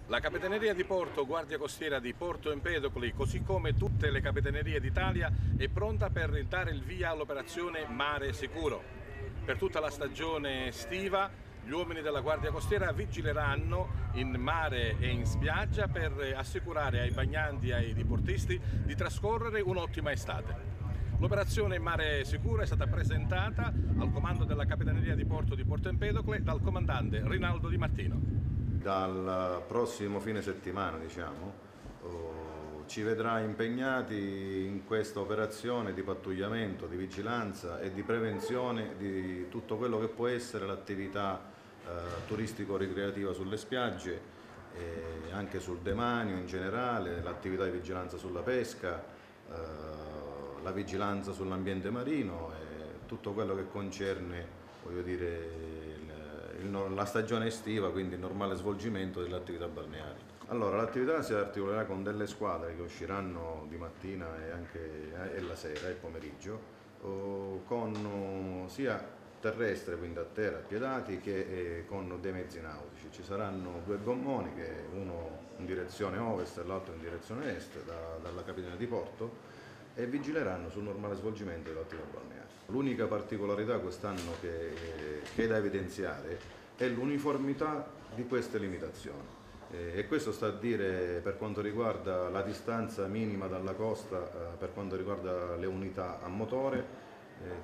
La Capitaneria di Porto, Guardia Costiera di Porto Empedocoli, così come tutte le capitanerie d'Italia, è pronta per dare il via all'operazione Mare Sicuro. Per tutta la stagione estiva gli uomini della Guardia Costiera vigileranno in mare e in spiaggia per assicurare ai bagnanti e ai diportisti di trascorrere un'ottima estate. L'operazione Mare Sicuro è stata presentata al comando della Capitaneria di Porto di Porto Empedocle dal comandante Rinaldo Di Martino. Dal prossimo fine settimana, ci vedrà impegnati in questa operazione di pattugliamento, di vigilanza e di prevenzione di tutto quello che può essere l'attività turistico-ricreativa sulle spiagge, anche sul demanio in generale, l'attività di vigilanza sulla pesca, la vigilanza sull'ambiente marino e tutto quello che concerne, voglio dire, la stagione estiva, quindi il normale svolgimento delle attività balneari. Allora, l'attività si articolerà con delle squadre che usciranno di mattina e la sera, e il pomeriggio, con sia terrestre, quindi a terra, piedati, che con dei mezzi nautici. Ci saranno due gommoni, uno in direzione ovest e l'altro in direzione est, dalla Capitaneria di Porto, e vigileranno sul normale svolgimento dell'attività balneare. L'unica particolarità quest'anno che è da evidenziare è l'uniformità di queste limitazioni. E questo sta a dire per quanto riguarda la distanza minima dalla costa, per quanto riguarda le unità a motore,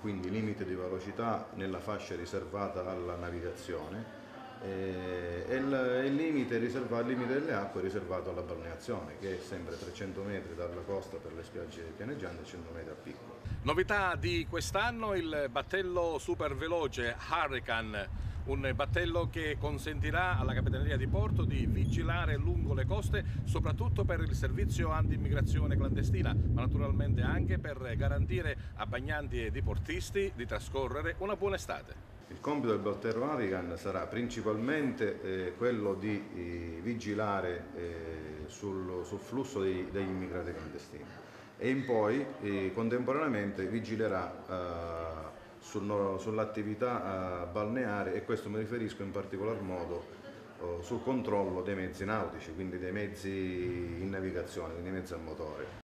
quindi limite di velocità nella fascia riservata alla navigazione, e il limite delle acque riservato alla balneazione, che è sempre 300 metri dalla costa per le spiagge pianeggianti e 100 metri a picco. Novità di quest'anno il battello super veloce Hurricane, un battello che consentirà alla Capitaneria di Porto di vigilare lungo le coste, soprattutto per il servizio anti-immigrazione clandestina, ma naturalmente anche per garantire a bagnanti e diportisti di trascorrere una buona estate. Il compito del battello Hurricane sarà principalmente quello di vigilare sul flusso degli immigrati clandestini e in poi contemporaneamente vigilerà sull'attività balneare, e questo mi riferisco in particolar modo sul controllo dei mezzi nautici, quindi dei mezzi in navigazione, quindi dei mezzi a motore.